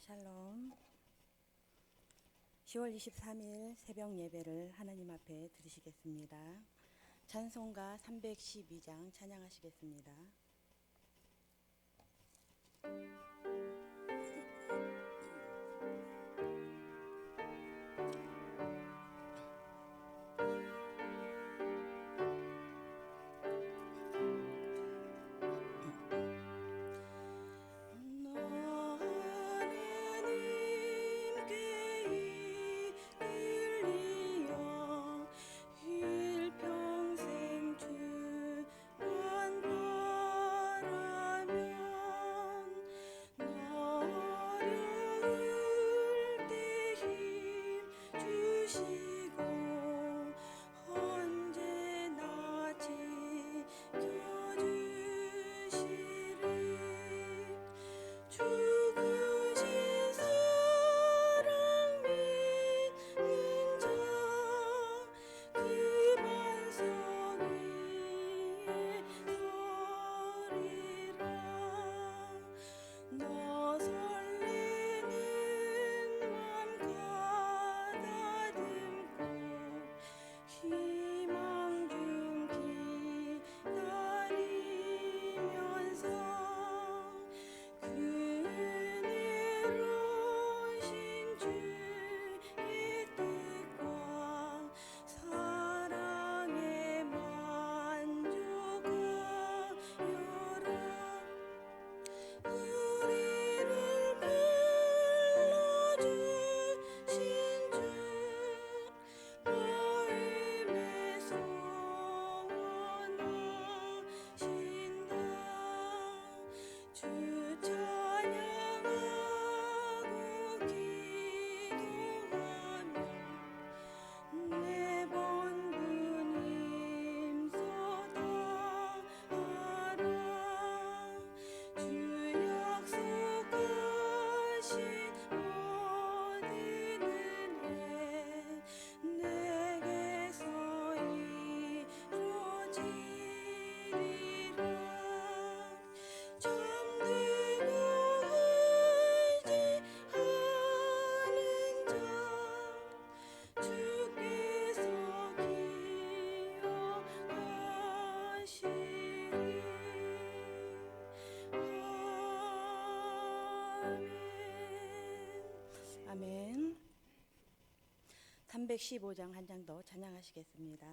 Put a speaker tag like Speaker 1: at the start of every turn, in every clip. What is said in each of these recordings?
Speaker 1: 샬롬. 10월 23일 새벽 예배를 하나님 앞에 드리시겠습니다. 찬송가 312장 찬양하시겠습니다. 아멘. 315장 한 장 더 찬양하시겠습니다.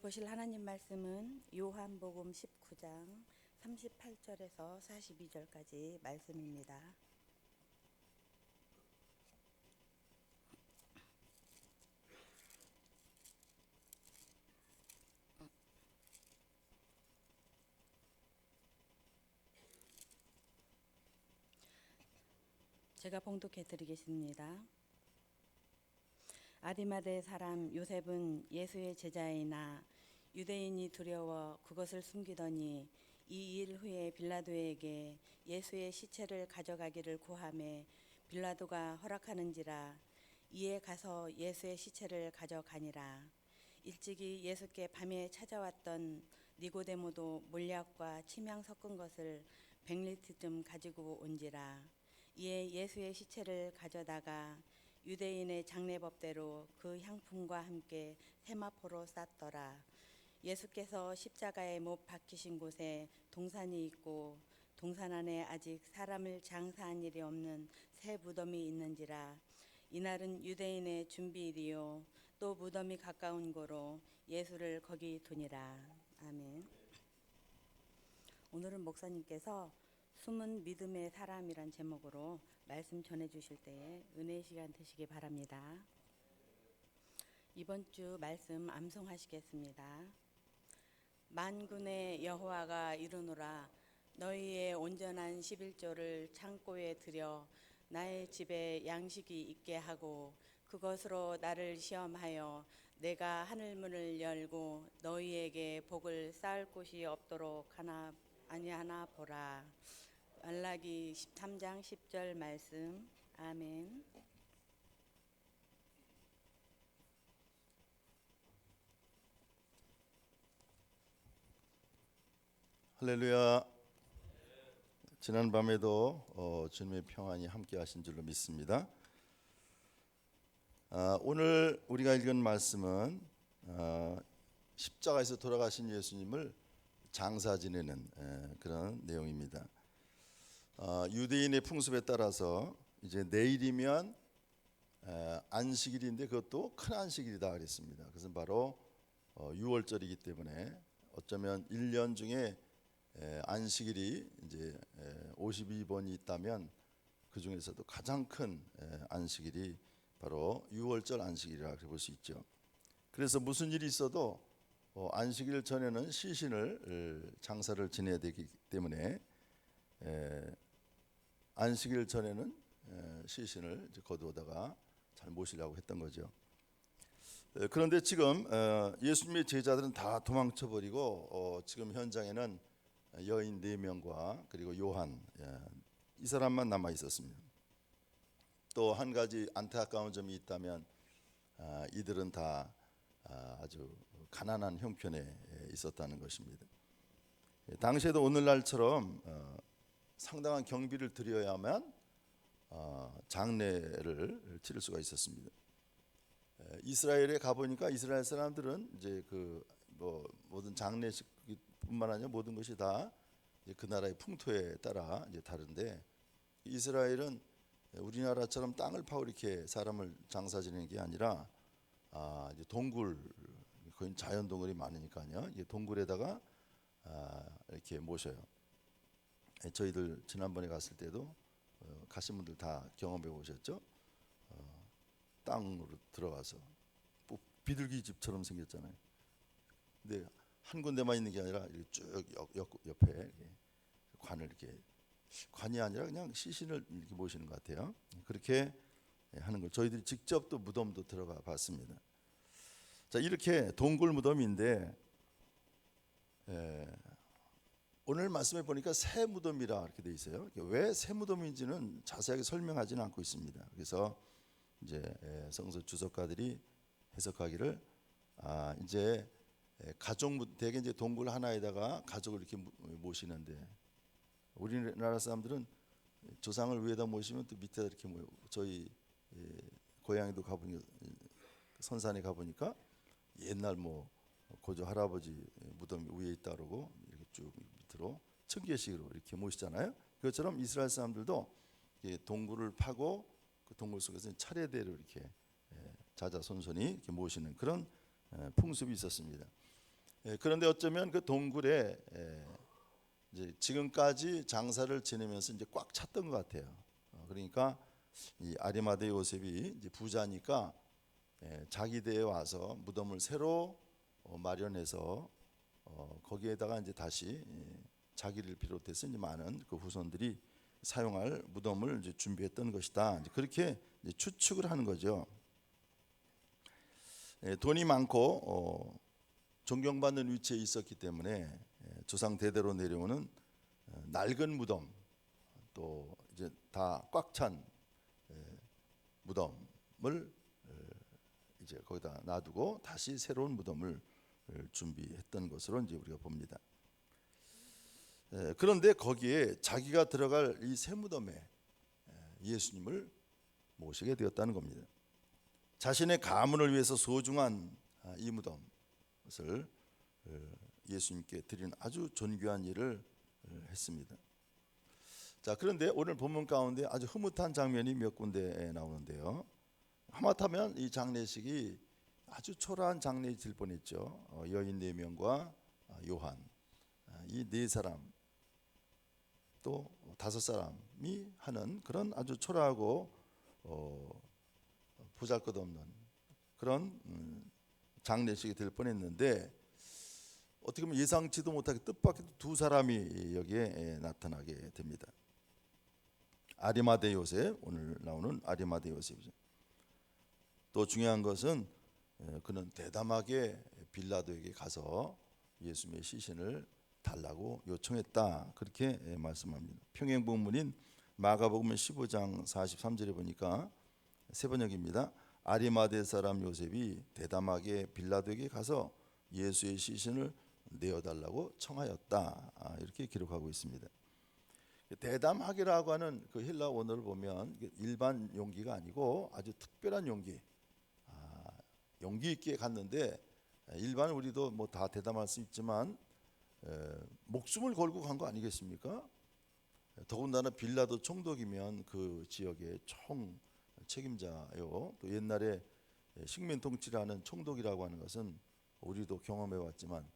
Speaker 1: 보실 하나님 말씀은 요한복음 19장 38절에서 42절까지 말씀입니다. 제가 봉독해 드리겠습니다. 아리마대 사람 요셉은 예수의 제자이나 유대인이 두려워 그것을 숨기더니 이 일 후에 빌라도에게 예수의 시체를 가져가기를 구하매 빌라도가 허락하는지라. 이에 가서 예수의 시체를 가져가니라. 일찍이 예수께 밤에 찾아왔던 니고데모도 몰약과 침향 섞은 것을 100리터쯤 가지고 온지라. 이에 예수의 시체를 가져다가 유대인의 장례법대로 그 향품과 함께 세마포로 쌌더라. 예수께서 십자가에 못 박히신 곳에 동산이 있고 동산 안에 아직 사람을 장사한 일이 없는 새 무덤이 있는지라. 이날은 유대인의 준비일이요 또 무덤이 가까운 고로 예수를 거기 두니라. 아멘. 오늘은 목사님께서 숨은 믿음의 사람이란 제목으로 말씀 전해주실 때에 은혜의 시간 되시기 바랍니다. 이번 주 말씀 암송하시겠습니다. 만군의 여호와가 이르노라. 너희의 온전한 11조를 창고에 들여 나의 집에 양식이 있게 하고 그것으로 나를 시험하여 내가 하늘문을 열고 너희에게 복을 쌓을 곳이 없도록 아니하나 보라. 말라기 13장 10절 말씀. 아멘.
Speaker 2: 할렐루야. 지난 밤에도 주님의 평안이 함께 하신 줄로 믿습니다. 오늘 우리가 읽은 말씀은 십자가에서 돌아가신 예수님을 장사 지내는 그런 내용입니다. 유대인의 풍습에 따라서 이제 내일이면 안식일인데 그것도 큰 안식일이다 그랬습니다. 그것은 바로 유월절이기 때문에 어쩌면 1년 중에 안식일이 이제 52번이 있다면 그 중에서도 가장 큰 안식일이 바로 유월절 안식일이라 볼 수 있죠. 그래서 무슨 일이 있어도 안식일 전에는 시신을 장사를 지내야 되기 때문에 안식일 전에는 시신을 이제 거두어다가 잘 모시려고 했던 거죠. 그런데 지금 예수님의 제자들은 다 도망쳐버리고 지금 현장에는 여인 4명과 그리고 요한 이 사람만 남아 있었습니다. 또 한 가지 안타까운 점이 있다면 이들은 다 아주 가난한 형편에 있었다는 것입니다. 당시에도 오늘날처럼 상당한 경비를 들여야만 장례를 치를 수가 있었습니다. 이스라엘에 가보니까 이스라엘 사람들은 이제 그 모든 장례식뿐만 아니라 모든 것이 다 그 나라의 풍토에 따라 이제 다른데, 이스라엘은 우리나라처럼 땅을 파고 이렇게 사람을 장사 지내는 게 아니라 이제 동굴, 거긴 자연 동굴이 많으니까요. 이게 동굴에다가 이렇게 모셔요. 저희들 지난번에 갔을 때도 가신 분들 다 경험해 보셨죠? 땅으로 들어가서 비둘기 집처럼 생겼잖아요. 근데 한 군데만 있는 게 아니라 이렇게 쭉 옆에 이렇게 관을 이렇게, 관이 아니라 그냥 시신을 이렇게 모시는 것 같아요. 그렇게 하는 걸 저희들이 직접 또 무덤도 들어가 봤습니다. 자, 이렇게 동굴 무덤인데 오늘 말씀에 보니까 새 무덤이라 이렇게 돼 있어요. 왜 새 무덤인지는 자세하게 설명하지는 않고 있습니다. 그래서 이제 성서 주석가들이 해석하기를 이제 가족, 대개 이제 동굴 하나에다가 가족을 이렇게 모시는데, 우리나라 사람들은 조상을 위에다 모시면 또 밑에다 이렇게 저희 고향에도 가보니 선산에 가보니까 옛날 고조 할아버지 무덤 위에 있다 그러고 이렇게 쭉 밑으로 층계식으로 이렇게 모시잖아요. 그것처럼 이스라엘 사람들도 동굴을 파고 그 동굴 속에서 차례대로 이렇게 자자손손이 이렇게 모시는 그런 풍습이 있었습니다. 그런데 어쩌면 그 동굴에 이제 지금까지 장사를 지내면서 이제 꽉 찼던 것 같아요. 그러니까 이 아리마대 요셉이 이제 부자니까 자기 대에 와서 무덤을 새로 마련해서 거기에다가 이제 다시 자기를 비롯해서 이제 많은 그 후손들이 사용할 무덤을 이제 준비했던 것이다. 이제 그렇게 이제 추측을 하는 거죠. 돈이 많고 존경받는 위치에 있었기 때문에 조상 대대로 내려오는 낡은 무덤, 또 이제 다 꽉 찬 무덤을 이제 거기다 놔두고 다시 새로운 무덤을 준비했던 것으로 이제 우리가 봅니다. 그런데 거기에 자기가 들어갈 이 새 무덤에 예수님을 모시게 되었다는 겁니다. 자신의 가문을 위해서 소중한 이 무덤을 예수님께 드리는 아주 존귀한 일을 했습니다. 자, 그런데 오늘 본문 가운데 아주 흐뭇한 장면이 몇 군데 나오는데요. 하마터면 이 장례식이 아주 초라한 장례일 뻔했죠. 여인 4명과 요한, 이 4사람 또 5사람이 하는 그런 아주 초라하고 보잘것없는 그런 장례식이 될 뻔했는데, 어떻게 보면 예상치도 못하게 뜻밖의 2사람이 여기에 나타나게 됩니다. 아리마대 요셉, 오늘 나오는 아리마대 요셉이죠. 또 중요한 것은 그는 대담하게 빌라도에게 가서 예수님의 시신을 달라고 요청했다, 그렇게 말씀합니다. 평행본문인 마가복음 15장 43절에 보니까 세 번역입니다. 아리마대 사람 요셉이 대담하게 빌라도에게 가서 예수의 시신을 내어달라고 청하였다, 이렇게 기록하고 있습니다. 대담하게라고 하는 그 헬라 원어를 보면 일반 용기가 아니고 아주 특별한 용기, 용기 있게 갔는데, 일반 우리도 뭐 다 대담할 수 있지만 목숨을 걸고 간 거 아니겠습니까? 더군다나 빌라도 총독이면 그 지역의 총 책임자요. 또 옛날에 식민 통치라는 총독이라고 하는 것은 우리도 경험해 왔지만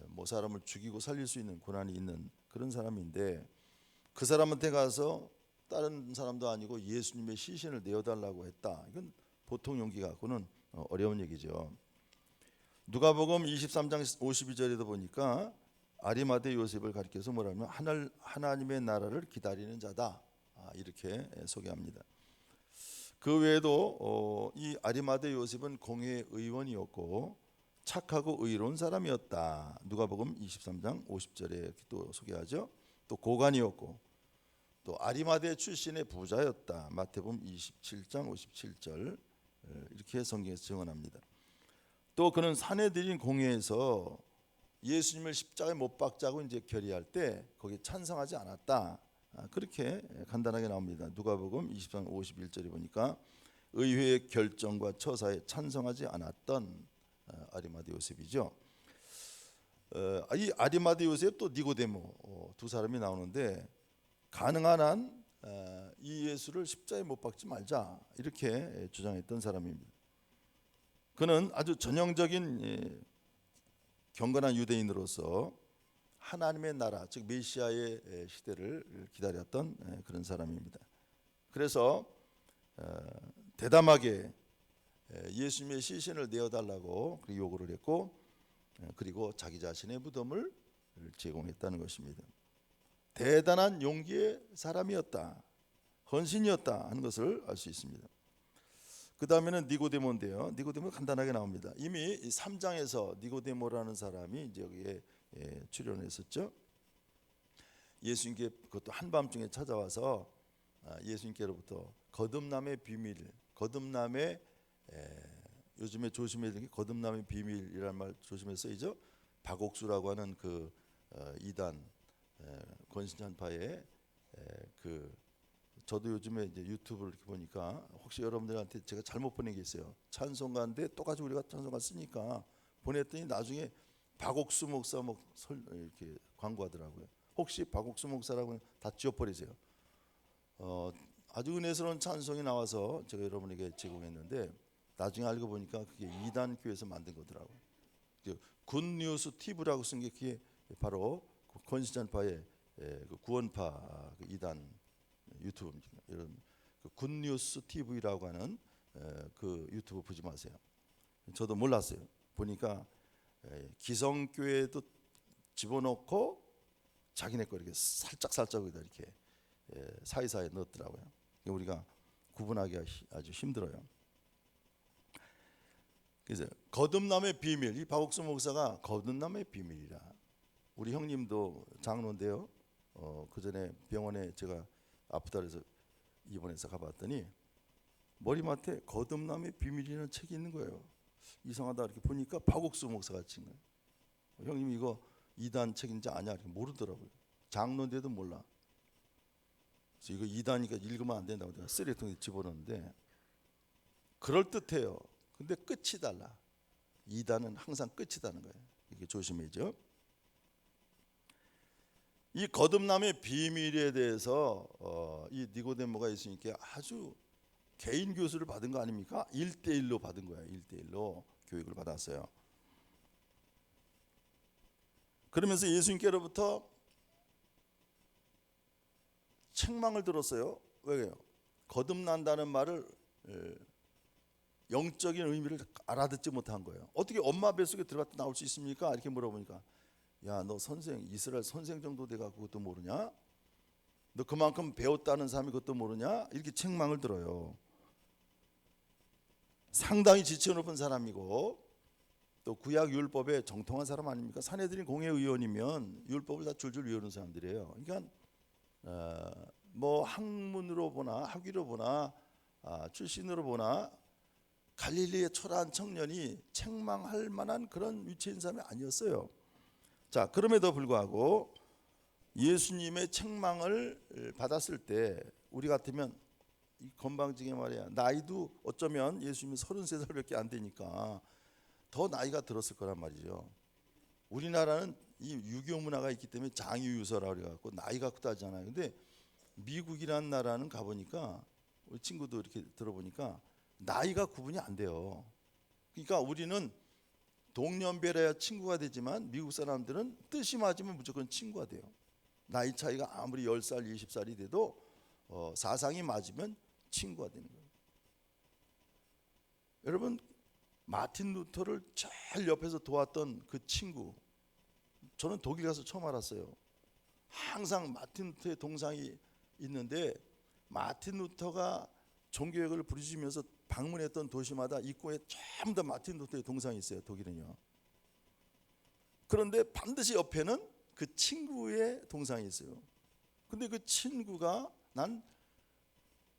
Speaker 2: 뭐 사람을 죽이고 살릴 수 있는 권한이 있는 그런 사람인데, 그 사람한테 가서 다른 사람도 아니고 예수님의 시신을 내어달라고 했다. 이건 보통 용기 갖고는 어려운 얘기죠. 누가복음 23장 52절에도 보니까 아리마대 요셉을 가리켜서 뭐라면 하나님의 나라를 기다리는 자다, 이렇게 소개합니다. 그 외에도 이 아리마대 요셉은 공회 의원이었고 착하고 의로운 사람이었다. 누가복음 23장 50절에 또 소개하죠. 또 고관이었고 또 아리마대 출신의 부자였다. 마태복음 27장 57절, 이렇게 성경에서 증언합니다. 또 그는 사내들인 공회에서 예수님을 십자가에 못 박자고 이제 결의할 때 거기에 찬성하지 않았다, 그렇게 간단하게 나옵니다. 누가복음 20장 51절에 보니까 의회의 결정과 처사에 찬성하지 않았던 아리마대 요셉이죠. 이 아리마대 요셉 또 니고데모, 2사람이 나오는데 가능한 한 이 예수를 십자가에 못 박지 말자, 이렇게 주장했던 사람입니다. 그는 아주 전형적인 경건한 유대인으로서 하나님의 나라, 즉 메시아의 시대를 기다렸던 그런 사람입니다. 그래서 대담하게 예수님의 시신을 내어달라고 요구를 했고, 그리고 자기 자신의 무덤을 제공했다는 것입니다. 대단한 용기의 사람이었다, 헌신이었다 하는 것을 알 수 있습니다. 그 다음에는 니고데모인데요. 니고데모 간단하게 나옵니다. 이미 3장에서 니고데모라는 사람이 이제 여기에 출연했었죠. 예수님께 그것도 한밤중에 찾아와서 예수님께로부터 거듭남의 비밀, 거듭남의 요즘에 조심해야 되는 게 거듭남의 비밀이라는 말 조심해서 쓰이죠. 박옥수라고 하는 그 이단 권신찬파의 그 저도 요즘에 이제 유튜브를 이렇게 보니까 혹시 여러분들한테 제가 잘못 보낸 게 있어요. 찬송가인데 똑같이 우리가 찬송가 쓰니까 보냈더니 나중에 박옥수 목사 이렇게 광고하더라고요. 혹시 박옥수 목사라고 다 지워버리세요. 아주 은혜스러운 찬송이 나와서 제가 여러분에게 제공했는데 나중에 알고 보니까 그게 이단 교회에서 만든 거더라고요. 굿뉴스 TV라고 쓴 게 그게 바로 권신전파의 그 구원파 그 이단 유튜브입니다. 이런 그 굿뉴스 TV라고 하는 그 유튜브 보지 마세요. 저도 몰랐어요. 보니까 기성교회도 집어넣고 자기네 거 이렇게 살짝 이렇게 사이사이 넣었더라고요. 우리가 구분하기가 아주 힘들어요. 그래서 거듭남의 비밀, 이 박옥수 목사가 거듭남의 비밀이라. 우리 형님도 장로인데요. 그 전에 병원에 제가 아프다 그래서 입원해서 가봤더니 머리맡에 거듭남의 비밀이라는 책이 있는 거예요. 이상하다 이렇게 보니까 박옥수 목사가 친 거예요. 형님 이거 이단 책인지 아냐? 이렇게 모르더라고요. 장로인데도 몰라. 그래서 이거 이단이니까 읽으면 안 된다고 내가 쓰레기통에 집어넣는데 그럴 듯해요. 근데 끝이 달라. 이단은 항상 끝이 다는 거예요. 이게 조심해야죠. 이 거듭남의 비밀에 대해서 이 니고데모가 예수님께 아주 개인 교수를 받은 거 아닙니까? 1대1로 받은 거예요. 1대1로 교육을 받았어요. 그러면서 예수님께로부터 책망을 들었어요. 왜요? 거듭난다는 말을 영적인 의미를 알아듣지 못한 거예요. 어떻게 엄마 뱃속에 들어갔다 나올 수 있습니까? 이렇게 물어보니까 야, 너 선생, 이스라엘 선생 정도 돼가지고 그것도 모르냐? 너 그만큼 배웠다는 사람이 그것도 모르냐? 이렇게 책망을 들어요. 상당히 지체 높은 사람이고 또 구약 율법에 정통한 사람 아닙니까? 산헤드린 공회의원이면 율법을 다 줄줄 외우는 사람들이에요. 그러니까 뭐 학문으로 보나 학위로 보나 출신으로 보나 갈릴리의 초라한 청년이 책망할 만한 그런 위치인 사람이 아니었어요. 자, 그럼에도 불구하고 예수님의 책망을 받았을 때 우리 같으면 이 건방지게 말이야, 나이도 어쩌면 예수님이 33살밖에 안 되니까 더 나이가 들었을 거란 말이죠. 우리나라는 이 유교 문화가 있기 때문에 장유유서라고 그래갖고 나이가 크다잖아요. 근데 미국이라는 나라는 가보니까 우리 친구도 이렇게 들어보니까 나이가 구분이 안 돼요. 그러니까 우리는 동년배라야 친구가 되지만 미국 사람들은 뜻이 맞으면 무조건 친구가 돼요. 나이 차이가 아무리 10살, 20살이 돼도 사상이 맞으면 친구가 되는 거예요. 여러분, 마틴 루터를 제일 옆에서 도왔던 그 친구, 저는 독일 가서 처음 알았어요. 항상 마틴 루터의 동상이 있는데 마틴 루터가 종교개혁을 부르짖으면서 방문했던 도시마다 입구에 전부 다 마틴 루터의 동상이 있어요. 독일은요. 그런데 반드시 옆에는 그 친구의 동상이 있어요. 근데 그 친구가 난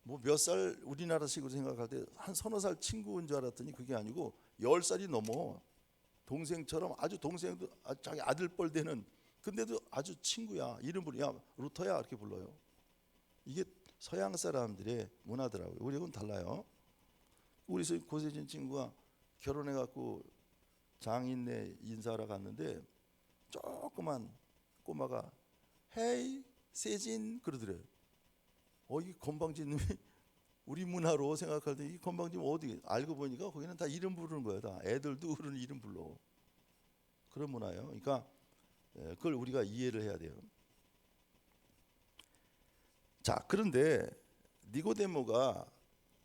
Speaker 2: 뭐 몇 살 우리나라식으로 생각할 때 한 서너 살 친구인 줄 알았더니 그게 아니고 10살이 넘어. 동생처럼 아주 동생도 자기 아들뻘 되는, 근데도 아주 친구야. 이름을 야 루터야 이렇게 불러요. 이게 서양 사람들의 문화더라고요. 우리하고는 달라요. 우리 고세진 친구가 결혼해갖고 장인네 인사하러 갔는데 조그만 꼬마가 헤이 세진 그러더래요. 이 건방진 놈이 우리 문화로 생각할 때 이 건방진 어디 알고 보니까 거기는 다 이름 부르는 거야. 다 애들도 어른 이름 불러. 그런 문화예요. 그러니까 그걸 우리가 이해를 해야 돼요. 자, 그런데 니고데모가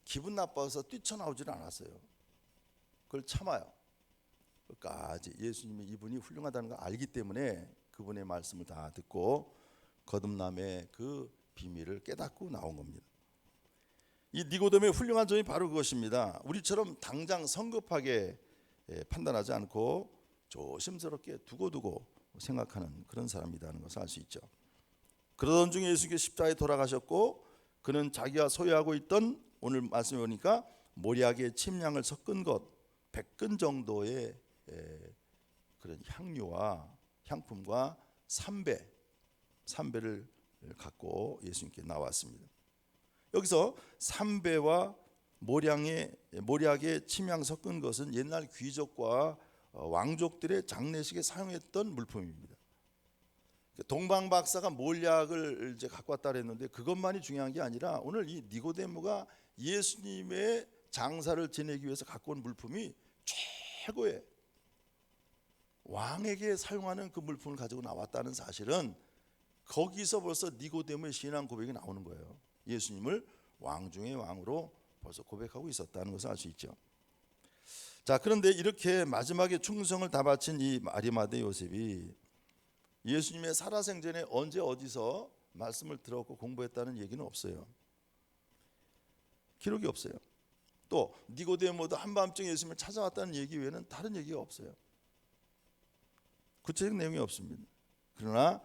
Speaker 2: 기분 나빠서 뛰쳐나오질 않았어요. 그걸 참아요. 끝까지 예수님이 이분이 훌륭하다는 걸 알기 때문에 그분의 말씀을 다 듣고 거듭남의 그 비밀을 깨닫고 나온 겁니다. 이 니고데모의 훌륭한 점이 바로 그것입니다. 우리처럼 당장 성급하게 판단하지 않고 조심스럽게 두고두고 생각하는 그런 사람이라는 것을 알 수 있죠. 그러던 중에 예수님께서 십자가에 돌아가셨고 그는 자기가 소유하고 있던, 오늘 말씀해 보니까 모략의 침향을 섞은 것 100근 정도의 그런 향료와 향품과 삼배를 갖고 예수님께 나왔습니다. 여기서 삼배와 모략의 침향 섞은 것은 옛날 귀족과 왕족들의 장례식에 사용했던 물품입니다. 동방 박사가 몰약을 이제 갖고 왔다 그랬는데 그것만이 중요한 게 아니라 오늘 이 니고데모가 예수님의 장사를 지내기 위해서 갖고 온 물품이 최고의 왕에게 사용하는 그 물품을 가지고 나왔다는 사실은 거기서 벌써 니고데모의 신앙 고백이 나오는 거예요. 예수님을 왕 중의 왕으로 벌써 고백하고 있었다는 것을 알 수 있죠. 자, 그런데 이렇게 마지막에 충성을 다 바친 이 아리마대 요셉이 예수님의 살아생전에 언제 어디서 말씀을 들었고 공부했다는 얘기는 없어요. 기록이 없어요. 또 니고데모도 한밤중에 예수님을 찾아왔다는 얘기 외에는 다른 얘기가 없어요. 구체적 내용이 없습니다. 그러나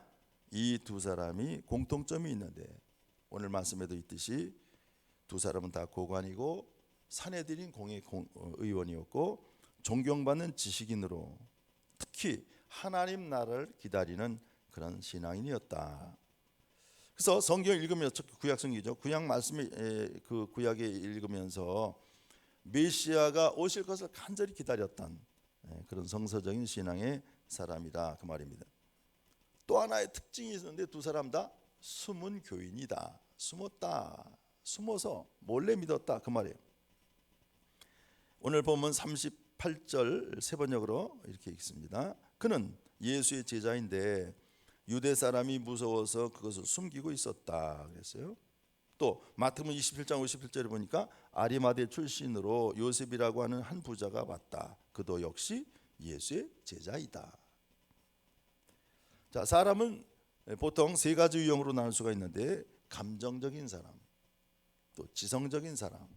Speaker 2: 이 두 사람이 공통점이 있는데 오늘 말씀에도 있듯이 두 사람은 다 고관이고 사내들인 공의 의원이었고 존경받는 지식인으로 특히 하나님 나라를 기다리는 그런 신앙인이었다. 그래서 성경 읽으면서 구약성경이죠. 구약 말씀이 그 구약에 읽으면서 메시아가 오실 것을 간절히 기다렸던 그런 성서적인 신앙의 사람이다 그 말입니다. 또 하나의 특징이 있었는데 두 사람 다 숨은 교인이다. 숨어서 몰래 믿었다 그 말이에요. 오늘 보면 38절 세 번역으로 이렇게 읽습니다. 그는 예수의 제자인데 유대 사람이 무서워서 그것을 숨기고 있었다 그랬어요. 또 마태복음 27장 57절에 보니까 아리마대 출신으로 요셉이라고 하는 한 부자가 왔다. 그도 역시 예수의 제자이다. 자, 사람은 보통 세 가지 유형으로 나눌 수가 있는데 감정적인 사람, 또 지성적인 사람,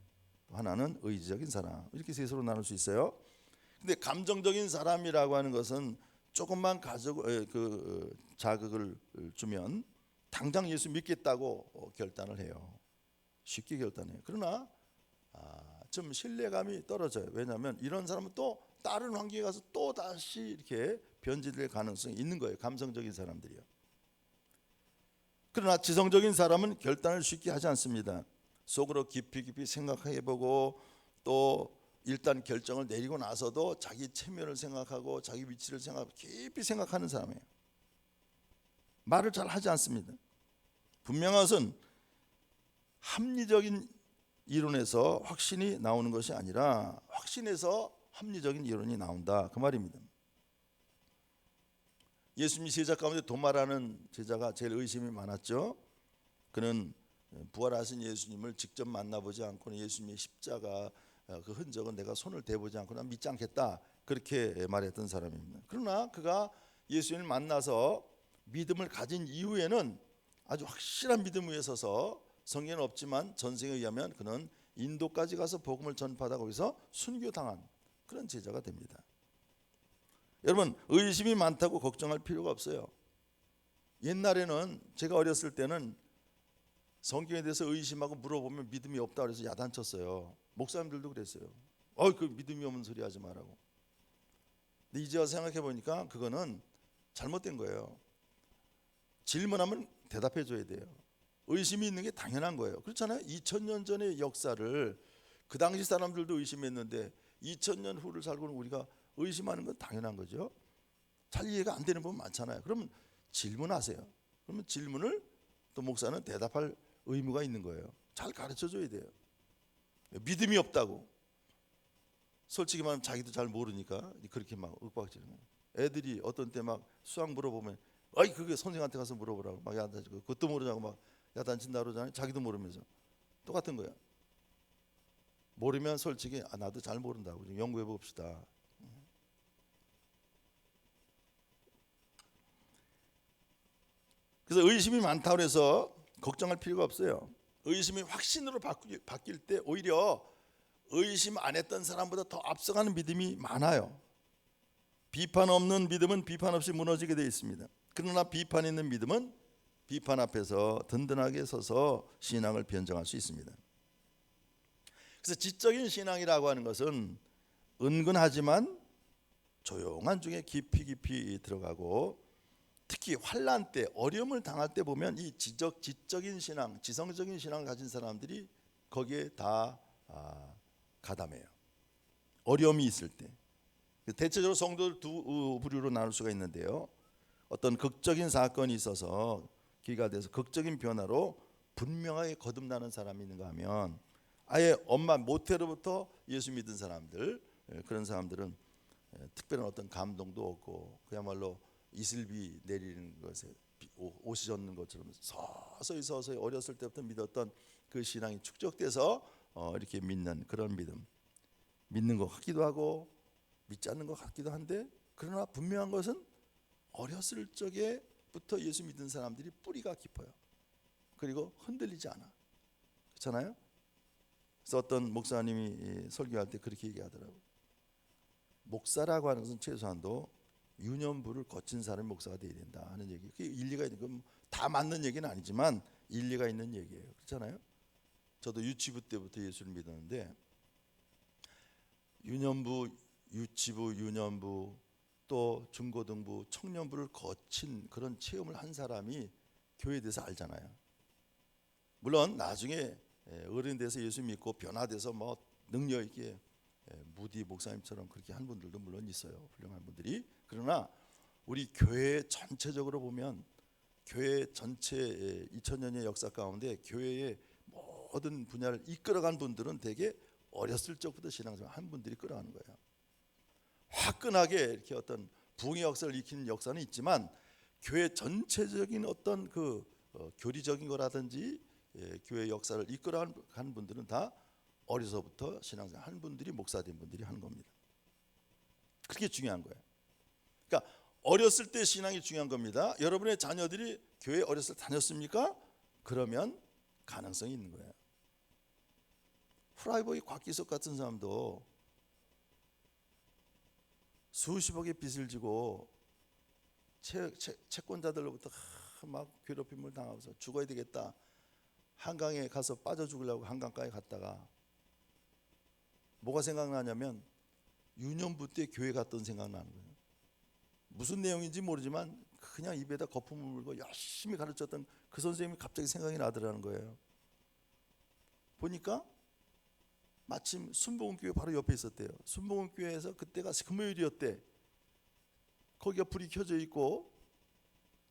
Speaker 2: 또 하나는 의지적인 사람, 이렇게 셋으로 나눌 수 있어요. 근데 감정적인 사람이라고 하는 것은 조금만 자극을 주면 당장 예수 믿겠다고 결단을 해요. 쉽게 결단해요. 그러나 좀 신뢰감이 떨어져요. 왜냐하면 이런 사람은 또 다른 환경에 가서 또 다시 이렇게 변질될 가능성이 있는 거예요. 감성적인 사람들이요. 그러나 지성적인 사람은 결단을 쉽게 하지 않습니다. 속으로 깊이 생각해보고 또 일단 결정을 내리고 나서도 자기 체면을 생각하고 자기 위치를 생각하고 깊이 생각하는 사람이에요. 말을 잘 하지 않습니다. 분명한 것은 합리적인 이론에서 확신이 나오는 것이 아니라 확신에서 합리적인 이론이 나온다 그 말입니다. 예수님 제자 가운데 도마라는 제자가 제일 의심이 많았죠. 그는 부활하신 예수님을 직접 만나보지 않고는 예수님의 십자가 그 흔적은 내가 손을 대보지 않고 난 믿지 않겠다 그렇게 말했던 사람입니다. 그러나 그가 예수님을 만나서 믿음을 가진 이후에는 아주 확실한 믿음 위에 서서 성경은 없지만 전생에 의하면 그는 인도까지 가서 복음을 전파하다 거기서 순교당한 그런 제자가 됩니다. 여러분 의심이 많다고 걱정할 필요가 없어요. 옛날에는 제가 어렸을 때는 성경에 대해서 의심하고 물어보면 믿음이 없다 그래서 야단쳤어요. 목사님들도 그랬어요. 그 믿음이 없는 소리 하지 말라고. 근데 이제 와서 생각해 보니까 그거는 잘못된 거예요. 질문하면 대답해 줘야 돼요. 의심이 있는 게 당연한 거예요. 그렇잖아요. 2000년 전의 역사를 그 당시 사람들도 의심했는데 2000년 후를 살고는 우리가 의심하는 건 당연한 거죠. 잘 이해가 안 되는 부분 많잖아요. 그러면 질문하세요. 그러면 질문을 또 목사는 대답할 의무가 있는 거예요. 잘 가르쳐 줘야 돼요. 믿음이 없다고 솔직히 말하면 자기도 잘 모르니까 그렇게 막 윽박지르는 거예요. 애들이 어떤 때 막 수학 물어보면 그게 선생한테 가서 물어보라고 막 야단치고 그것도 모르자고 막 야단친다 그러잖아요. 자기도 모르면서 똑같은 거야. 모르면 솔직히 나도 잘 모른다고 좀 연구해 봅시다. 그래서 의심이 많다고 해서 걱정할 필요가 없어요. 의심이 확신으로 바뀔 때 오히려 의심 안 했던 사람보다 더 앞서가는 믿음이 많아요. 비판 없는 믿음은 비판 없이 무너지게 되어 있습니다. 그러나 비판 있는 믿음은 비판 앞에서 든든하게 서서 신앙을 변정할 수 있습니다. 그래서 지적인 신앙이라고 하는 것은 은근하지만 조용한 중에 깊이 들어가고 특히 환난 때 어려움을 당할 때 보면 이 지적인 신앙, 지성적인 신앙을 가진 사람들이 거기에 다 가담해요. 어려움이 있을 때. 대체적으로 성도들 두 부류로 나눌 수가 있는데요. 어떤 극적인 사건이 있어서 기가 돼서 극적인 변화로 분명하게 거듭나는 사람이 있는가 하면 아예 엄마 모태로부터 예수 믿은 사람들, 그런 사람들은 특별한 어떤 감동도 없고 그야말로 이슬비 내리는 것에 옷이 젖는 것처럼 서서히 어렸을 때부터 믿었던 그 신앙이 축적돼서 이렇게 믿는 그런 믿는 것 같기도 하고 믿지 않는 것 같기도 한데, 그러나 분명한 것은 어렸을 적에부터 예수 믿은 사람들이 뿌리가 깊어요. 그리고 흔들리지 않아. 그렇잖아요? 그래서 어떤 목사님이 설교할 때 그렇게 얘기하더라고요. 목사라고 하는 것은 최소한도 유년부를 거친 사람이 목사가 돼야 된다 하는 얘기. 그게 일리가 있는 건 다 맞는 얘기는 아니지만 일리가 있는 얘기예요. 그렇잖아요? 저도 유치부 때부터 예수를 믿었는데 유년부, 유치부, 유년부 또 중고등부, 청년부를 거친 그런 체험을 한 사람이 교회에 대해서 알잖아요. 물론 나중에 어른 돼서 예수 믿고 변화돼서 뭐 능력 있게 무디 목사님처럼 그렇게 한 분들도 물론 있어요. 훌륭한 분들이. 그러나 우리 교회 전체적으로 보면 교회 전체 2000년의 역사 가운데 교회의 모든 분야를 이끌어간 분들은 대개 어렸을 적부터 신앙생활 한 분들이 끌어가는 거예요. 화끈하게 이렇게 어떤 부흥의 역사를 일으키는 역사는 있지만 교회 전체적인 어떤 그 교리적인 거라든지 교회 역사를 이끌어간 분들은 다 어려서부터 신앙생활 한 분들이 목사된 분들이 하는 겁니다. 그게 중요한 거예요. 그러니까 어렸을 때 신앙이 중요한 겁니다. 여러분의 자녀들이 교회 어렸을 때 다녔습니까? 그러면 가능성이 있는 거예요. 프라이버의 곽기석 같은 사람도 수십억의 빚을 지고 채권자들로부터 막 괴롭힘을 당하면서 죽어야 되겠다, 한강에 가서 빠져 죽으려고 한강가에 갔다가 뭐가 생각나냐면 유년부 때 교회 갔던 생각나는 거예요. 무슨 내용인지 모르지만 그냥 입에다 거품을 물고 열심히 가르쳤던 그 선생님이 갑자기 생각이 나더라는 거예요. 보니까 마침 순복음교회 바로 옆에 있었대요. 순복음교회에서 그때가 금요일이었대. 거기가 불이 켜져 있고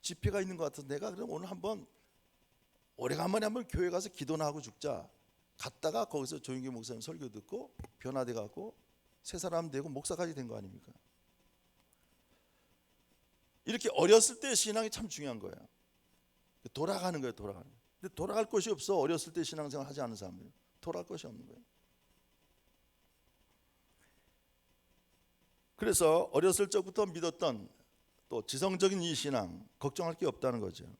Speaker 2: 집회가 있는 것 같아서 내가 그럼 오늘 한번 오래간만에 한번 교회 가서 기도나 하고 죽자. 갔다가 거기서 조윤규 목사님 설교 듣고 변화돼 갖고 새 사람 되고 목사까지 된 거 아닙니까? 이렇게 어렸을 때 신앙이 참 중요한 거예요. 돌아가는 거예요, 돌아가는 거예요. 근데 돌아갈 곳이 없어. 어렸을 때 신앙생활 하지 않은 사람들 돌아갈 곳이 없는 거예요. 그래서 어렸을 적부터 믿었던 또 지성적인 이 신앙 걱정할 게 없다는 거죠.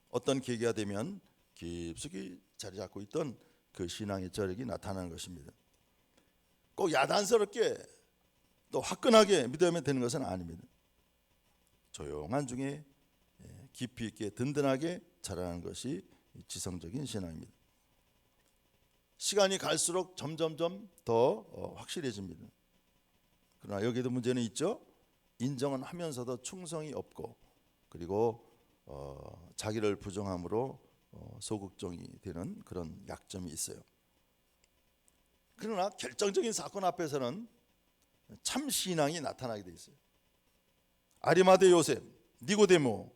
Speaker 2: 어떤 계기가 되면 깊숙이 자리 잡고 있던 그 신앙의 저력이 나타나는 것입니다. 꼭 야단스럽게 또 화끈하게 믿으면 되는 것은 아닙니다. 조용한 중에 깊이 있게 든든하게 자라는 것이 지성적인 신앙입니다. 시간이 갈수록 점점점 더 확실해집니다. 그러나 여기도 문제는 있죠. 인정은 하면서도 충성이 없고 그리고 자기를 부정함으로 소극적이 되는 그런 약점이 있어요. 그러나 결정적인 사건 앞에서는 참 신앙이 나타나게 돼 있어요. 아리마대 요셉, 니고데모,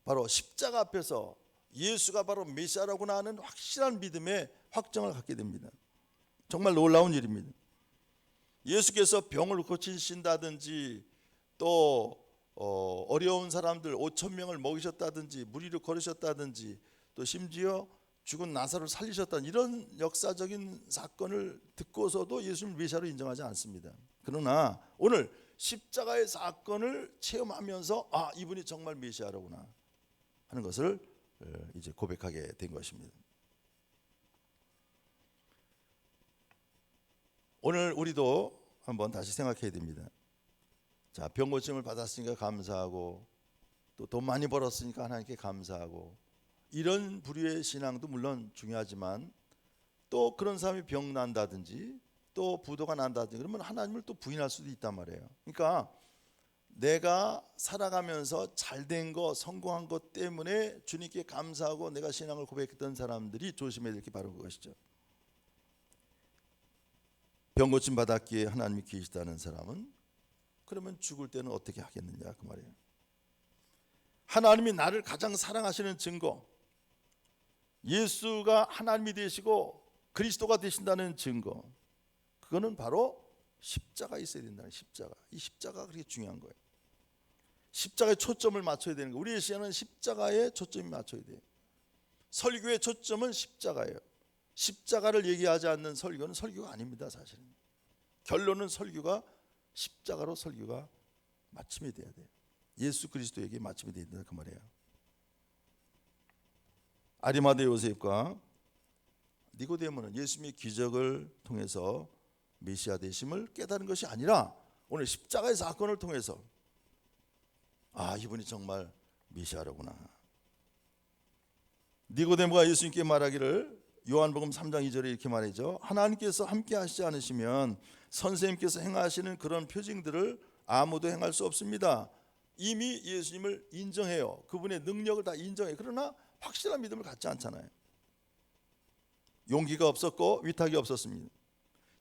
Speaker 2: 바로 십자가 앞에서 예수가 바로 메시아라고 하는 확실한 믿음의 확정을 갖게 됩니다. 정말 놀라운 일입니다. 예수께서 병을 고치신다든지 또 어려운 사람들 5,000명을 먹이셨다든지 무리로 걸으셨다든지 또 심지어 죽은 나사로를 살리셨다는 이런 역사적인 사건을 듣고서도 예수님을 메시아로 인정하지 않습니다. 그러나 오늘 십자가의 사건을 체험하면서 아, 이분이 정말 메시아로구나 하는 것을 이제 고백하게 된 것입니다. 오늘 우리도 한번 다시 생각해야 됩니다. 자, 병 고침을 받았으니까 감사하고 또 돈 많이 벌었으니까 하나님께 감사하고 이런 부류의 신앙도 물론 중요하지만 또 그런 사람이 병 난다든지 또 부도가 난다든지 그러면 하나님을 또 부인할 수도 있단 말이에요. 그러니까 내가 살아가면서 잘된 거 성공한 것 때문에 주님께 감사하고 내가 신앙을 고백했던 사람들이 조심해야 될 게 바로 그것이죠. 병 고침 받았기에 하나님이 계시다는 사람은 그러면 죽을 때는 어떻게 하겠느냐 그 말이에요. 하나님이 나를 가장 사랑하시는 증거, 예수가 하나님이 되시고 그리스도가 되신다는 증거, 그거는 바로 십자가 있어야 된다는 십자가. 이 십자가가 그렇게 중요한 거예요. 십자가에 초점을 맞춰야 되는 거예요. 우리의 시야는 십자가에 초점이 맞춰야 돼요. 설교의 초점은 십자가예요. 십자가를 얘기하지 않는 설교는 설교가 아닙니다. 사실은 결론은 설교가 십자가로 설교가 마침이 돼야 돼요. 예수 그리스도에게 마침이 돼야 된다 그 말이에요. 아리마대 요셉과 니고데모는 예수님의 기적을 통해서 메시아 되심을 깨달은 것이 아니라 오늘 십자가의 사건을 통해서 이분이 정말 메시아로구나. 니고데모가 예수님께 말하기를 요한복음 3장 2절에 이렇게 말하죠. 하나님께서 함께 하시지 않으시면 선생님께서 행하시는 그런 표징들을 아무도 행할 수 없습니다. 이미 예수님을 인정해요. 그분의 능력을 다 인정해요. 그러나 확실한 믿음을 갖지 않잖아요. 용기가 없었고 위탁이 없었습니다.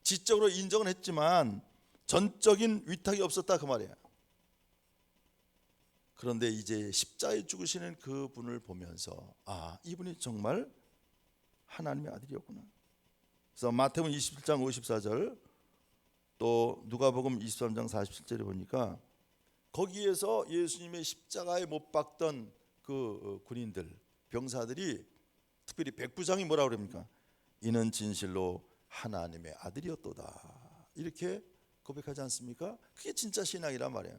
Speaker 2: 지적으로 인정은 했지만 전적인 위탁이 없었다 그 말이에요. 그런데 이제 십자가에 죽으시는 그분을 보면서 이분이 정말 하나님의 아들이었구나. 그래서 마태복음 27장 54절 또 누가복음 23장 47절에 보니까 거기에서 예수님의 십자가에 못 박던 그 군인들 병사들이 특별히 백부장이 뭐라고 그럽니까? 이는 진실로 하나님의 아들이었도다 이렇게 고백하지 않습니까? 그게 진짜 신앙이란 말이에요.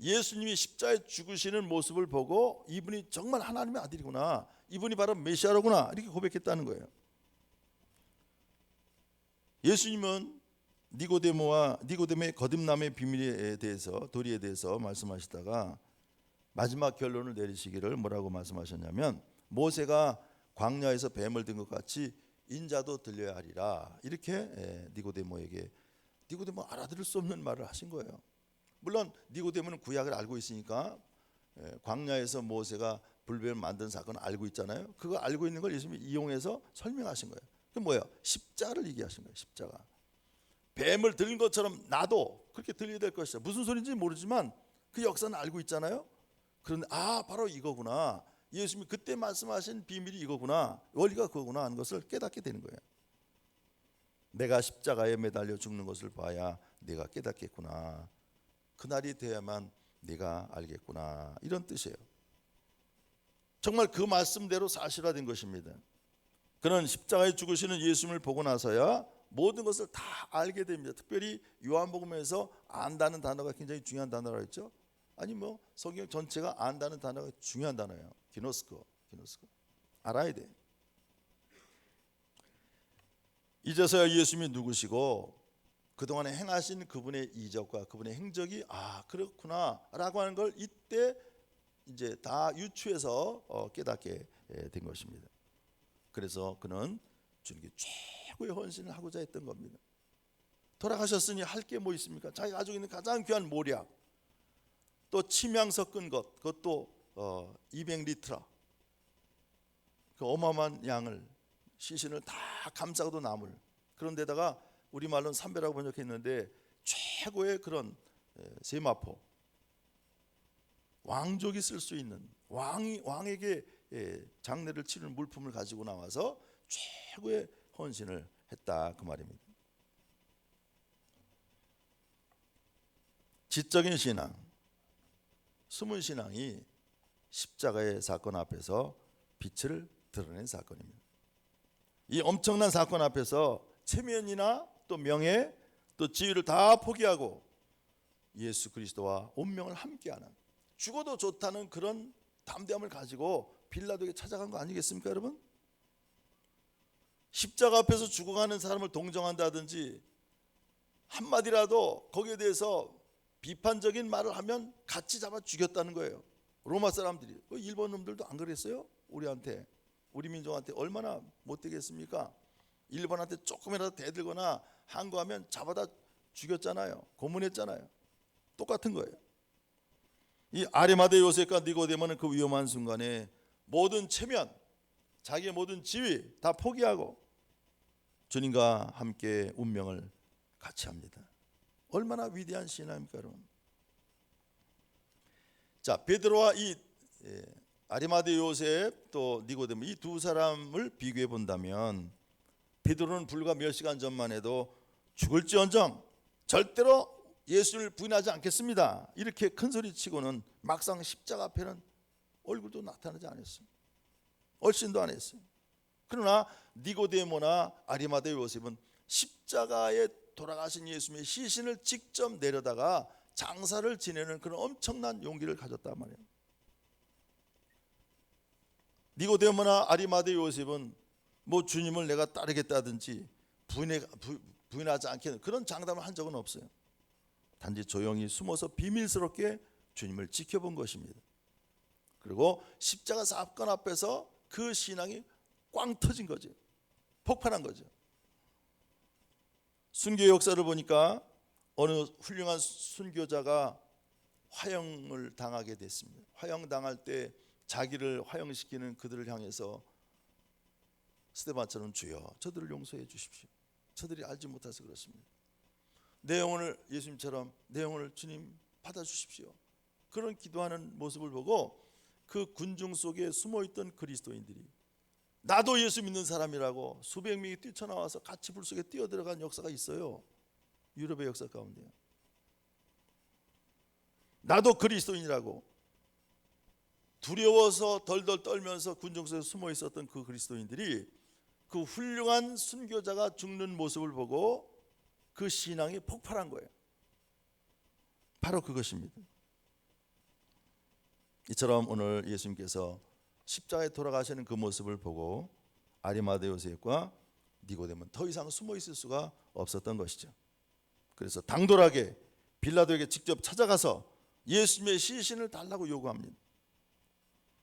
Speaker 2: 예수님이 십자가에 죽으시는 모습을 보고 이분이 정말 하나님의 아들이구나, 이분이 바로 메시아로구나 이렇게 고백했다는 거예요. 예수님은 니고데모의 거듭남의 비밀에 대해서 도리에 대해서 말씀하시다가 마지막 결론을 내리시기를 뭐라고 말씀하셨냐면 모세가 광야에서 뱀을 든 것 같이 인자도 들려야 하리라 이렇게 니고데모에게 알아들을 수 없는 말을 하신 거예요. 물론 니고데모는 구약을 알고 있으니까 광야에서 모세가 불뱀을 만든 사건을 알고 있잖아요. 그거 알고 있는 걸 예수님이 이용해서 설명하신 거예요. 그게 뭐예요? 십자가를 얘기하신 거예요. 십자가. 뱀을 들린 것처럼 나도 그렇게 들려야 될 것이다. 무슨 소리인지 모르지만 그 역사는 알고 있잖아요. 그런데 바로 이거구나. 예수님이 그때 말씀하신 비밀이 이거구나. 원리가 그거구나 하는 것을 깨닫게 되는 거예요. 내가 십자가에 매달려 죽는 것을 봐야 내가 깨닫겠구나. 그날이 돼야만 네가 알겠구나 이런 뜻이에요. 정말 그 말씀대로 사실화된 것입니다. 그는 십자가에 죽으시는 예수님을 보고 나서야 모든 것을 다 알게 됩니다. 특별히 요한복음에서 안다는 단어가 굉장히 중요한 단어라고 했죠. 아니 성경 전체가 안다는 단어가 중요한 단어예요. 기노스코 알아야 돼. 이제서야 예수님이 누구시고 그동안에 행하신 그분의 이적과 그분의 행적이 그렇구나 라고 하는 걸 이때 이제 다 유추해서 깨닫게 된 것입니다. 그래서 그는 주님께 최고의 헌신을 하고자 했던 겁니다. 돌아가셨으니 할 게 뭐 있습니까? 자기가 가지고 있는 가장 귀한 모략, 또 침향 섞은 것, 그것도 200리트라 그 어마어마한 양을 시신을 다 감싸고도 남을, 그런데다가 우리말로는 삼배라고 번역했는데 최고의 그런 세마포, 왕족이 쓸 수 있는 왕에게 장례를 치르는 물품을 가지고 나와서 최고의 헌신을 했다 그 말입니다. 지적인 신앙, 숨은 신앙이 십자가의 사건 앞에서 빛을 드러낸 사건입니다. 이 엄청난 사건 앞에서 체면이나 또 명예 또 지위를 다 포기하고 예수 그리스도와 운명을 함께하는, 죽어도 좋다는 그런 담대함을 가지고 빌라도에게 찾아간 거 아니겠습니까 여러분? 십자가 앞에서 죽어가는 사람을 동정한다든지 한마디라도 거기에 대해서 비판적인 말을 하면 같이 잡아 죽였다는 거예요. 로마 사람들이. 일본 놈들도 안 그랬어요? 우리 민족한테 얼마나 못되겠습니까? 일본한테 조금이라도 대들거나 한 거 하면 잡아다 죽였잖아요. 고문했잖아요. 똑같은 거예요. 이 아리마대 요셉과 니고데모는 그 위험한 순간에 모든 체면, 자기의 모든 지위 다 포기하고 주님과 함께 운명을 같이 합니다. 얼마나 위대한 신앙입니까 여러분? 자, 베드로와 이 아리마대 요셉 또 니고데모 이 두 사람을 비교해 본다면 베드로는 불과 몇 시간 전만 해도 죽을지언정 절대로 예수를 부인하지 않겠습니다. 이렇게 큰 소리치고는 막상 십자가 앞에는 얼굴도 나타나지 않았어요. 얼씬도 안 했어요. 그러나 니고데모나 아리마대 요셉은 십자가에 돌아가신 예수님의 시신을 직접 내려다가 장사를 지내는 그런 엄청난 용기를 가졌단 말이에요. 니고데모나 아리마대 요셉은 뭐 주님을 내가 따르겠다든지 부인하지 않겠는 그런 장담을 한 적은 없어요. 단지 조용히 숨어서 비밀스럽게 주님을 지켜본 것입니다. 그리고 십자가 사건 앞에서 그 신앙이 꽝 터진 거죠. 폭발한 거죠. 순교 역사를 보니까 어느 훌륭한 순교자가 화형을 당하게 됐습니다. 화형당할 때 자기를 화형시키는 그들을 향해서 스데반처럼 주여 저들을 용서해 주십시오. 저들이 알지 못해서 그렇습니다. 내 영혼을 예수님처럼 내 영혼을 주님 받아주십시오. 그런 기도하는 모습을 보고 그 군중 속에 숨어있던 그리스도인들이 나도 예수 믿는 사람이라고 수백 명이 뛰쳐나와서 같이 불 속에 뛰어들어간 역사가 있어요. 유럽의 역사 가운데 나도 그리스도인이라고 두려워서 덜덜 떨면서 군중 속에 숨어 있었던 그 그리스도인들이 그 훌륭한 순교자가 죽는 모습을 보고 그 신앙이 폭발한 거예요. 바로 그것입니다. 이처럼 오늘 예수님께서 십자가에 돌아가시는 그 모습을 보고 아리마대 요셉과 니고데모는 더 이상 숨어 있을 수가 없었던 것이죠. 그래서 당돌하게 빌라도에게 직접 찾아가서 예수님의 시신을 달라고 요구합니다.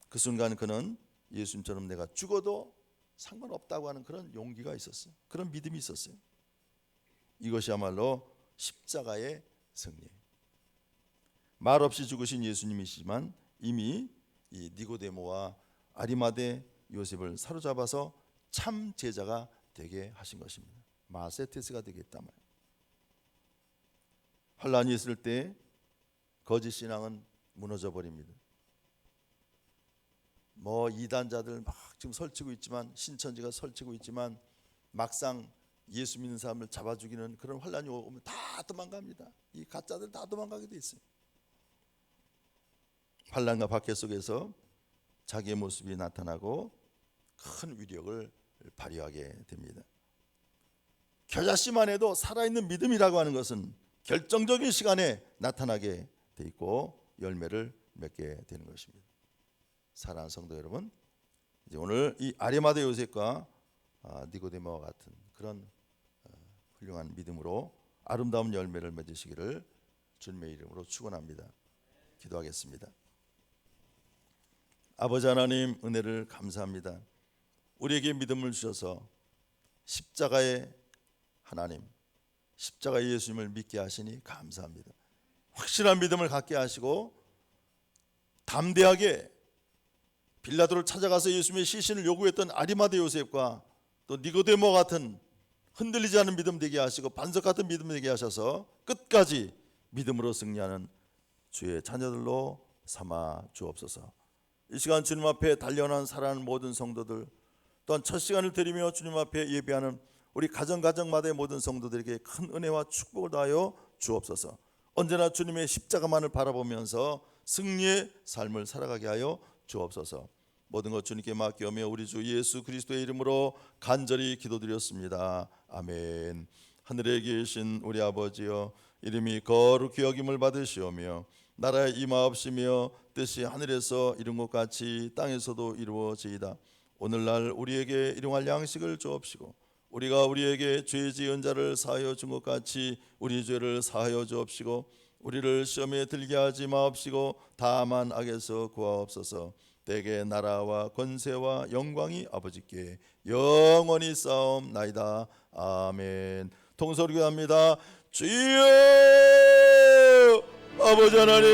Speaker 2: 그 순간 그는 예수님처럼 내가 죽어도 상관없다고 하는 그런 용기가 있었어요. 그런 믿음이 있었어요. 이것이야말로 십자가의 승리예요. 말없이 죽으신 예수님이시지만 이미 이 니고데모와 아리마대 요셉을 사로잡아서 참 제자가 되게 하신 것입니다. 마세테스가 되겠다 말이에요. 환란이 있을 때 거짓 신앙은 무너져 버립니다. 뭐 이단자들 막 지금 설치고 있지만 신천지가 설치고 있지만 막상 예수 믿는 사람을 잡아 죽이는 그런 환란이 오면 다 도망갑니다. 이 가짜들 다 도망가게 돼 있어요. 환란과 박해 속에서 자기의 모습이 나타나고 큰 위력을 발휘하게 됩니다. 겨자씨만 해도 살아있는 믿음이라고 하는 것은 결정적인 시간에 나타나게 돼 있고 열매를 맺게 되는 것입니다. 사랑하는 성도 여러분, 이제 오늘 이 아리마대 요셉과 니고데모와 같은 그런 훌륭한 믿음으로 아름다운 열매를 맺으시기를 주님의 이름으로 축원합니다. 기도하겠습니다. 아버지 하나님, 은혜를 감사합니다. 우리에게 믿음을 주셔서 십자가의 하나님, 십자가의 예수님을 믿게 하시니 감사합니다. 확실한 믿음을 갖게 하시고 담대하게 빌라도를 찾아가서 예수님의 시신을 요구했던 아리마대 요셉과 또 니고데모 같은 흔들리지 않은 믿음 되게 하시고 반석 같은 믿음 되게 하셔서 끝까지 믿음으로 승리하는 주의 자녀들로 삼아 주옵소서. 이 시간 주님 앞에 단련한 사랑하는 모든 성도들, 또한 첫 시간을 드리며 주님 앞에 예배하는 우리 가정마다의 모든 성도들에게 큰 은혜와 축복을 다하여 주옵소서. 언제나 주님의 십자가만을 바라보면서 승리의 삶을 살아가게 하여 주옵소서. 모든 것 주님께 맡기오며 우리 주 예수 그리스도의 이름으로 간절히 기도드렸습니다. 아멘. 하늘에 계신 우리 아버지여, 이름이 거룩히 여김을 받으시오며 나라의 임하옵시며 뜻이 하늘에서 이룬 것 같이 땅에서도 이루어지이다. 오늘날 우리에게 일용할 양식을 주옵시고 우리가 우리에게 죄 지은 자를 사하여 준 것 같이 우리 죄를 사하여 주옵시고 우리를 시험에 들게 하지 마옵시고 다만 악에서 구하옵소서. 대개 나라와 권세와 영광이 아버지께 영원히 싸움나이다. 아멘. 통솔 기도합니다. 주여, 아버지 하나님,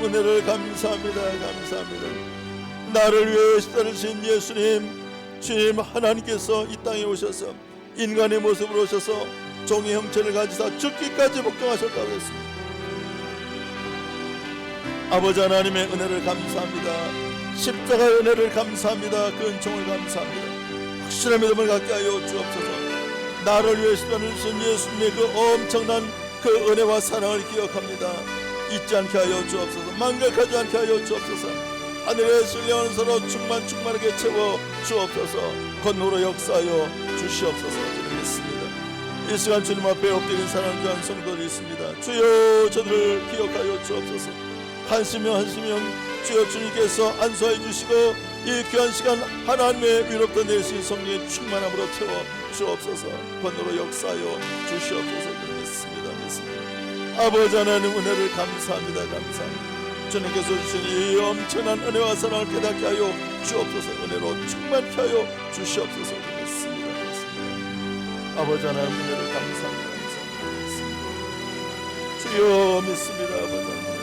Speaker 2: 은혜를 감사합니다. 감사합니다. 나를 위해 십자가를 지신 예수님, 주님 하나님께서 이 땅에 오셔서 인간의 모습으로 오셔서 종의 형체를 가지사 죽기까지 복종하셨다고 했습니다. 아버지 하나님의 은혜를 감사합니다. 십자가의 은혜를 감사합니다. 그 은총을 감사합니다. 확실한 믿음을 갖게 하여 주옵소서. 나를 위해 십자가를 지신 예수님의 그 엄청난 그 은혜와 사랑을 기억합니다. 잊지 않게 하여 주옵소서. 망각하지 않게 하여 주옵소서. 하늘의 신령한 서로 충만하게 채워 주옵소서. 건너로 역사하여 주시옵소서. 저는 믿습니다. 이 시간 주님 앞에 엎드린 사랑하는 귀한 성도들이 있습니다. 주여 저들을 기억하여 주옵소서. 한시명 주여 주님께서 안수하여 주시고 이 귀한 시간 하나님의 위롭던 내신 성령의 충만함으로 채워 주옵소서. 번호로 역사하여 주시옵소서. 믿습니다. 아버지 하나님 은혜를 감사합니다. 주님께서 주신 이 엄청난 은혜와 사랑을 깨닫게 하여 주옵소서. 은혜로 충만케 하여 주시옵소서. 믿습니다. 아버지 하나님 은혜를 감사합니다. 주여 믿습니다. 아버지 하나님